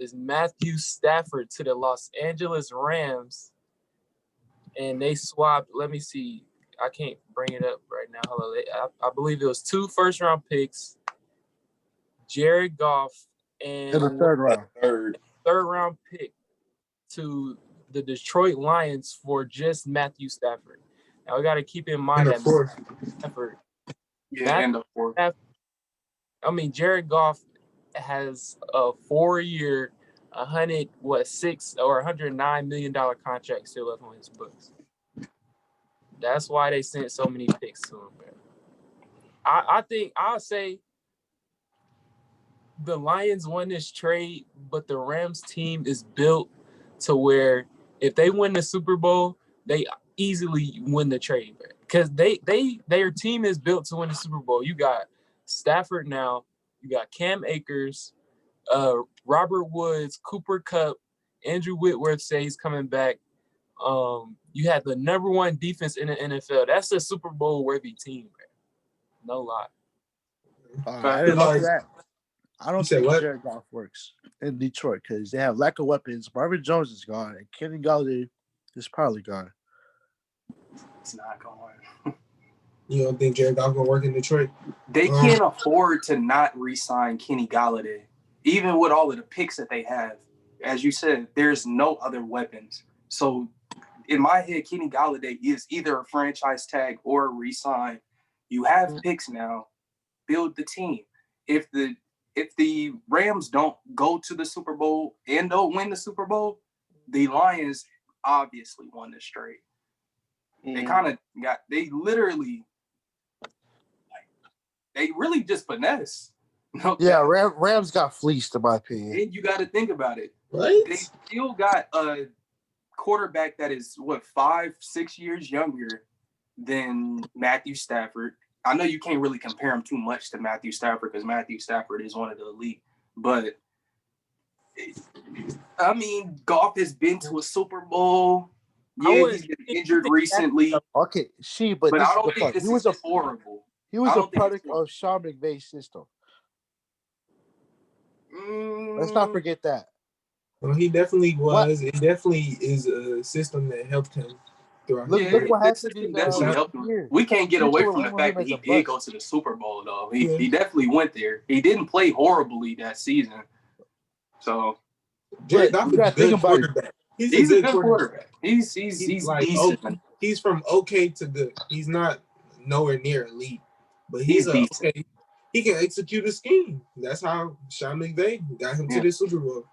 is Matthew Stafford to the Los Angeles Rams, and they swapped. Let me see. I can't bring it up right now. Hold on. I believe it was 2 first-round picks, Jared Goff, and in the third round. Third-round pick to the Detroit Lions for just Matthew Stafford. Now we got to keep in mind that Stafford. And the fourth. I mean, Jared Goff has a 4-year, $109 million contract still left on his books. That's why they sent so many picks to him, man. I think I'll say the Lions won this trade, but the Rams team is built to where if they win the Super Bowl, they easily win the trade, because their team is built to win the Super Bowl. You got Stafford now, you got Cam Akers, Robert Woods, Cooper Kupp, Andrew Whitworth say he's coming back. You had the number 1 defense in the NFL. That's a Super Bowl worthy team, man. No lie. I didn't know that. I don't think Jared Goff works in Detroit because they have lack of weapons. Marvin Jones is gone, and Kenny Galladay is probably gone. It's not going. You don't think Jared Goff gonna work in Detroit? They can't afford to not re-sign Kenny Galladay, even with all of the picks that they have. As you said, there's no other weapons. So, in my head, Kenny Galladay is either a franchise tag or a re-sign. You have picks now. Build the team. If the Rams don't go to the Super Bowl and don't win the Super Bowl, the Lions obviously won this trade. They really just finesse. Okay. Yeah, Rams got fleeced, in my opinion. And you got to think about it. Right? They still got a quarterback that is, 5-6 years younger than Matthew Stafford. I know you can't really compare him too much to Matthew Stafford because Matthew Stafford is one of the elite. But, I mean, Goff has been to a Super Bowl. Yeah, he's been injured recently. Okay, but I don't think this is horrible. He was a product of Sean McVay's system. Let's not forget that. Well, he definitely was. It definitely is a system that helped him throughout. Look what happened. We can't get away from the fact that he did go to the Super Bowl, though. He definitely went there. He didn't play horribly that season. So, Jared Goff is a good quarterback. He's a good quarterback. He's like decent. He's from okay to good. He's not nowhere near elite, but he's okay. He can execute a scheme. That's how Sean McVay got him to the Super Bowl.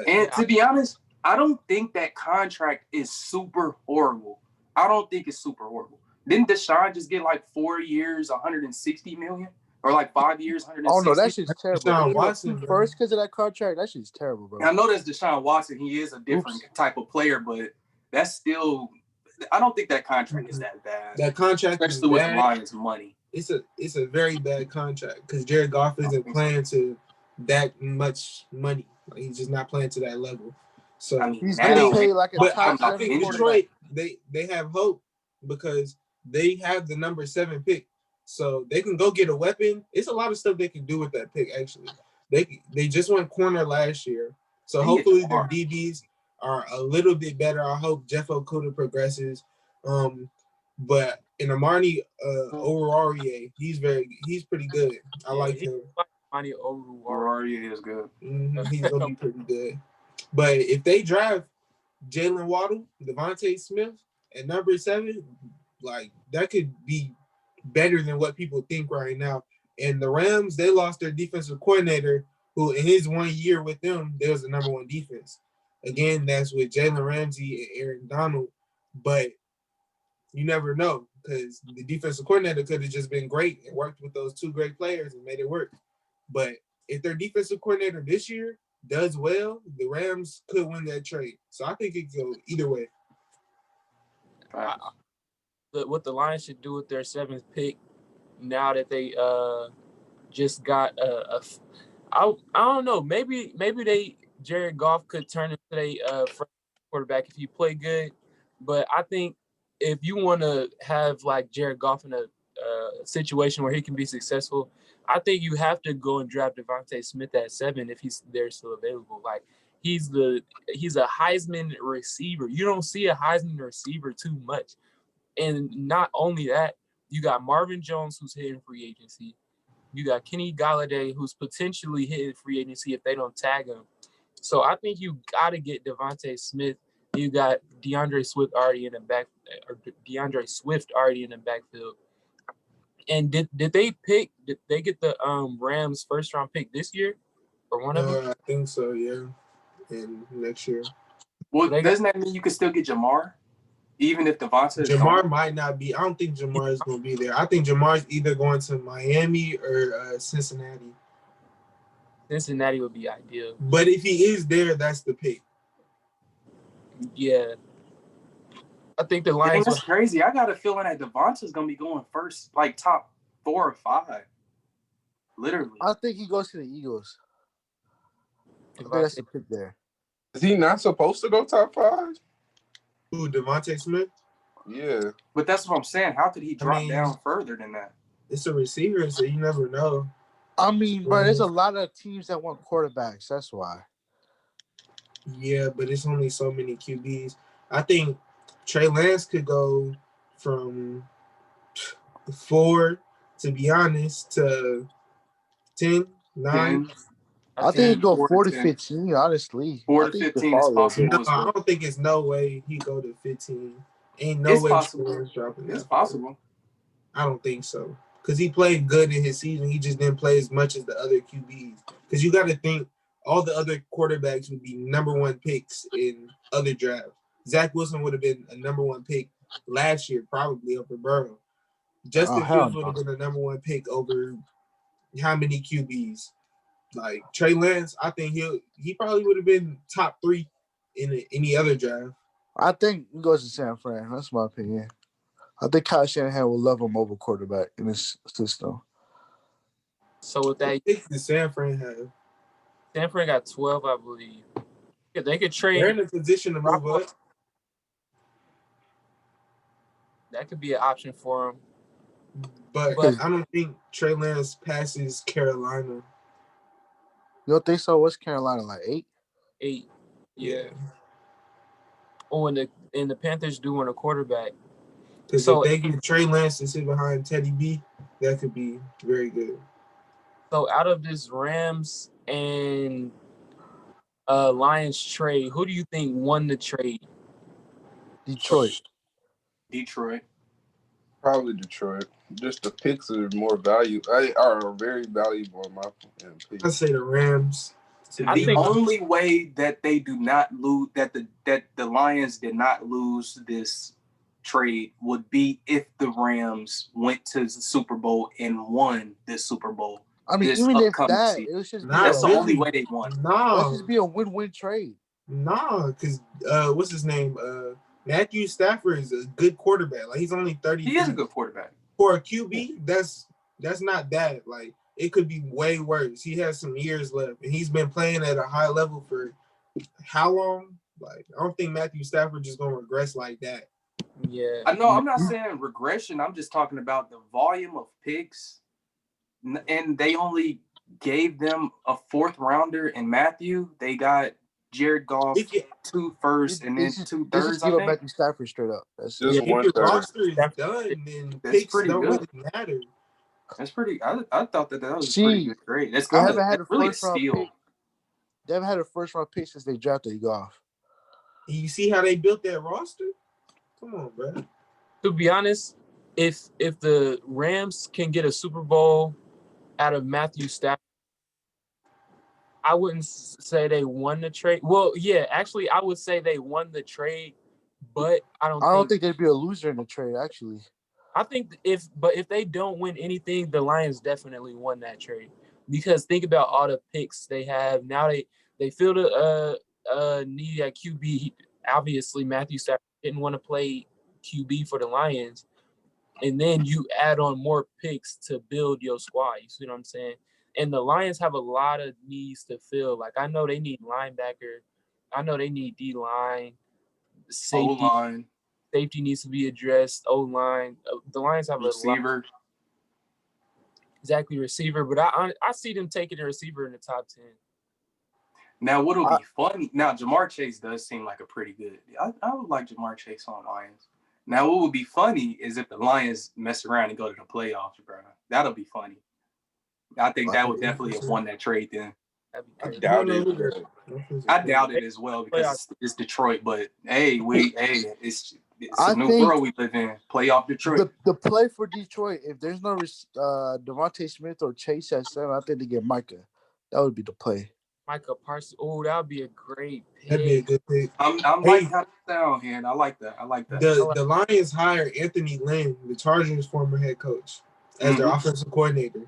And to be honest, I don't think that contract is super horrible. I don't think it's super horrible. Didn't Deshaun just get like 4 years, $160 million? Or like 5 years, $160 million? Oh, no, that shit's terrible. Deshaun Watson, first because of that contract, that shit's terrible, bro. And I know that's Deshaun Watson. He is a different type of player, but that's still – I don't think that contract is that bad. That contract especially with the Lions' money. It's a very bad contract because Jared Goff isn't playing to that much money. Like, he's just not playing to that level. So I mean, he's getting paid like a top I think Detroit they have hope because they have the number 7 pick, so they can go get a weapon. It's a lot of stuff they can do with that pick. Actually, they just went corner last year, so hopefully their DBs are a little bit better. I hope Jeff Okudah progresses. But in Amani Oruwariye, he's pretty good. I like him. Amani Oruwariye is good. He's gonna be pretty good. But if they draft Jalen Waddle, Devontae Smith at number 7, like that could be better than what people think right now. And the Rams, they lost their defensive coordinator, who in his 1 year with them, there was the number 1 defense. Again, that's with Jalen Ramsey and Aaron Donald. But you never know because the defensive coordinator could have just been great and worked with those 2 great players and made it work. But if their defensive coordinator this year does well, the Rams could win that trade. So I think it could go either way. What the Lions should do with their 7th pick, now that they just got I don't know, maybe Jared Goff could turn into a quarterback if he play good, but I think if you want to have like Jared Goff in a situation where he can be successful, I think you have to go and draft Devontae Smith at 7 if they're still available. Like He's a Heisman receiver. You don't see a Heisman receiver too much. And not only that, you got Marvin Jones, who's hitting free agency. You got Kenny Golladay, who's potentially hitting free agency if they don't tag him. So I think you got to get Devontae Smith. You got DeAndre Swift already in the backfield. And did they get the Rams first round pick this year or one of them? I think so, yeah. And next year. Well, doesn't that mean you can still get Jamar? Even if Devontae is Jamar gone? might not be. I don't think Jamar is going to be there. I think Jamar's either going to Miami or Cincinnati. Cincinnati would be ideal. But if he is there, that's the pick. Yeah. I think the Lions. Dang, that's crazy. I got a feeling that Devontae's going to be going first, like top 4 or 5. Literally. I think he goes to the Eagles. I think that's the pick there. Is he not supposed to go top 5? Who, Devontae Smith? Yeah. But that's what I'm saying. How could he drop down further than that? It's a receiver, so you never know. I mean, but there's a lot of teams that want quarterbacks. That's why. Yeah, but it's only so many QBs. I think Trey Lance could go from 4, to be honest, to 10, 9. I think he'd go 4 to 15, honestly. 4 to 15 is possible. No, I don't think it's no way he go to 15. Ain't no way Trey Lance dropping that. It's possible. I don't think so. Because he played good in his season. He just didn't play as much as the other QBs. Because you got to think all the other quarterbacks would be number 1 picks in other drafts. Zach Wilson would have been a number 1 pick last year, probably over Burrow. Justin Fields would have been a number 1 pick over how many QBs? Like Trey Lance, I think he probably would have been top 3 in any other draft. I think he goes to San Fran. That's my opinion. I think Kyle Shanahan will love him over quarterback in this system. So with that, the San Fran have? San Fran got 12, I believe. Yeah, they could trade. They're in a position to move up. That could be an option for him. But I don't think Trey Lance passes Carolina. You don't think so? What's Carolina, like 8? 8. Yeah. Oh, and the Panthers do want a quarterback. Because if they get Trey Lance to sit behind Teddy B, that could be very good. So out of this Rams and Lions trade, who do you think won the trade? Detroit. Probably Detroit. Just the picks are more are very valuable in my opinion. I'd say the Rams. The only way that they do not lose, that the Lions did not lose this trade would be if the Rams went to the Super Bowl and won this Super Bowl. I mean, even if that, it was just that's the only way they won. Let's just be a win-win trade. Because what's his name? Matthew Stafford is a good quarterback. Like he's only 30. He is a good quarterback. For a QB, that's not bad. Like it could be way worse. He has some years left, and he's been playing at a high level for how long? Like I don't think Matthew Stafford is gonna regress like that. Yeah. I know. I'm not saying regression. I'm just talking about the volume of picks, and they only gave them a 4th rounder in Matthew. They got Jared Goff 2 firsts and then 2 thirds. I think Matthew Stafford straight up. That's just if your roster is done, then picks don't really matter. That's pretty. I thought that was pretty good grade. That's kind of really a steal. They haven't had a 1st round pick since they drafted Goff. You see how they built that roster? Come on, bro. To be honest, if the Rams can get a Super Bowl out of Matthew Stafford, I wouldn't say they won the trade. Well, yeah, actually, I would say they won the trade, but I don't think they'd be a loser in the trade. Actually, I think if they don't win anything, the Lions definitely won that trade because think about all the picks they have now. They feel the need at QB. Obviously, Matthew Stafford didn't want to play QB for the Lions, and then you add on more picks to build your squad. You see what I'm saying? And the Lions have a lot of needs to fill. Like, I know they need linebacker. I know they need D-line. Safety. O-line. Safety needs to be addressed. O-line. The Lions have receiver. A lot. Exactly, receiver. But I see them taking a receiver in the top 10. Now, what'll be funny? Now, Jamar Chase does seem like a pretty good. I would like Jamar Chase on Lions. Now, what would be funny is if the Lions mess around and go to the playoffs, bro. That'll be funny. I think that would definitely have won that trade then. I doubt it. I doubt it as well because it's Detroit. But hey, it's a new world we live in. Playoff Detroit. The play for Detroit, if there's no Devontae Smith or Chase at 7, I think they get Micah. That would be the play. Micah Parsons. Oh, that would be a great pick. That'd be a good pick. I'm like how it's down here, and I like that. The Lions hired Anthony Lynn, the Chargers' former head coach, as their offensive coordinator.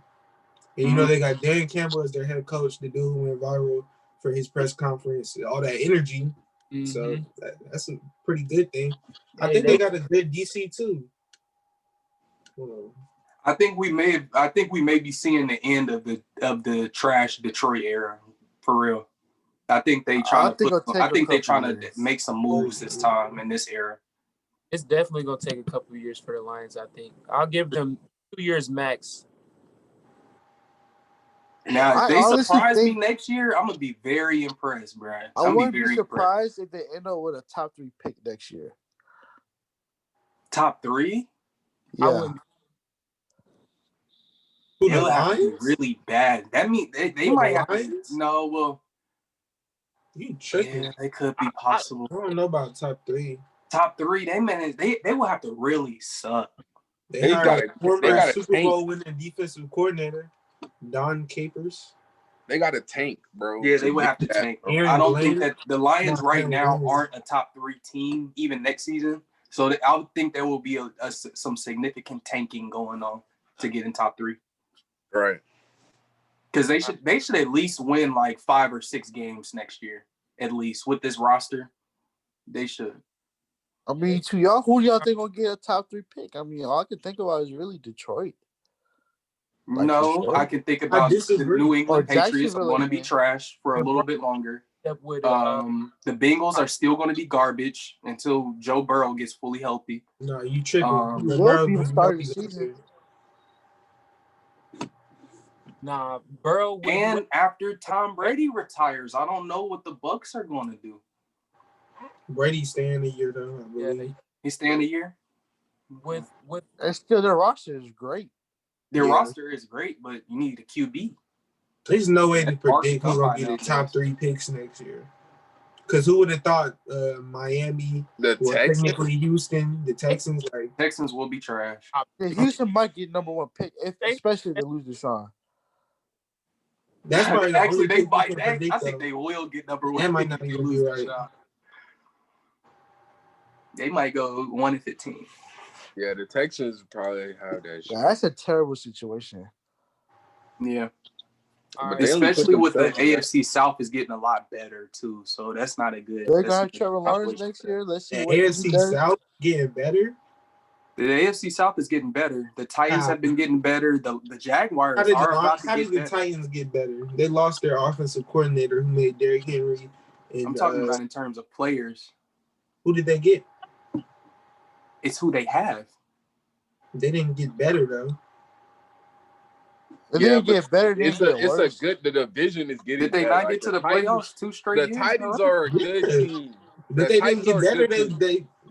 And you know they got Dan Campbell as their head coach, the dude who went viral for his press conference, all that energy. So that's a pretty good thing. I think they got a good DC too. I think we may be seeing the end of the trash Detroit era for real. I think they trying to make some moves this time in this era. It's definitely gonna take a couple of years for the Lions. I think I'll give them 2 years max. Now, if they surprise me next year, I'm gonna be very impressed, bro. I wouldn't be surprised if they end up with a top 3 pick next year. Top 3? Yeah. They'll have to be really bad. That means they might have to. No, well, you tripping? Yeah, they could be possible. I don't know about top 3. Top 3, they will have to really suck. They got a former Super Bowl winning defensive coordinator, Don Capers. They got a tank, bro. Yeah, they would have to tank. I don't think that the Lions right now aren't a top 3 team even next season. So I would think there will be some significant tanking going on to get in top 3. Right. Because they should at least win like 5 or 6 games next year, at least with this roster. They should. I mean, to y'all, who y'all think will get a top 3 pick? I mean, all I can think about is really Detroit. No, I can think about the New England Patriots are going to be trash for a little bit longer. The Bengals are still going to be garbage until Joe Burrow gets fully healthy. No, you tripping. Will be the start of the season. Nah, Burrow. And after Tom Brady retires, I don't know what the Bucs are going to do. Brady's staying a year though. Yeah, he's staying a year. With and still their roster is great. Their roster is great, but you need a QB. There's no way to predict who's going to be the top 3 picks next year. Because who would have thought Miami, technically Houston, the Texans, Texans will be trash. Yeah, Houston might get number 1 pick, especially if they lose Deshaun. That's probably actually they might. I think they will get number 1. That might not even be right. They might go 1-15. Yeah, the Texans probably have that shit. Yeah, that's a terrible situation. Yeah. Especially with the AFC South is getting a lot better too, so that's not a good. They're gonna have Trevor Lawrence next year. Let's see. The AFC South getting better. The AFC South is getting better. The Titans have been getting better. The Jaguars How did the Titans get better? They lost their offensive coordinator who made Derrick Henry. And, I'm talking about in terms of players. Who did they get? It's who they have. They didn't get better though. They didn't get better. The division is getting. Did they not get to the playoffs 2 straight years? The Titans are a good team. But they didn't get better.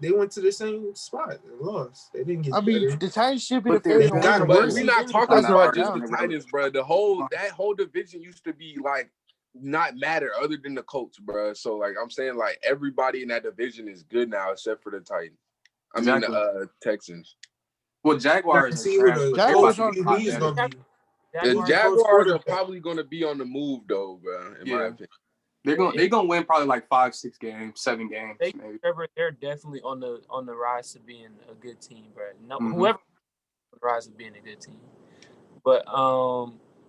They went to the same spot and lost. They didn't get better. I mean, the Titans should be the favorite. But we're not talking about just the Titans, bro. That whole division used to be like not matter other than the Colts, bro. So like I'm saying, like everybody in that division is good now except for the Titans. I mean the Texans. Well, Jaguars. The Jaguars are probably going to be on the move, though, bro. In my opinion, they're gonna win probably like 5-6 games, 7 games. Maybe. They're definitely on the rise to being a good team, bro. No, whoever on the rise to being a good team. But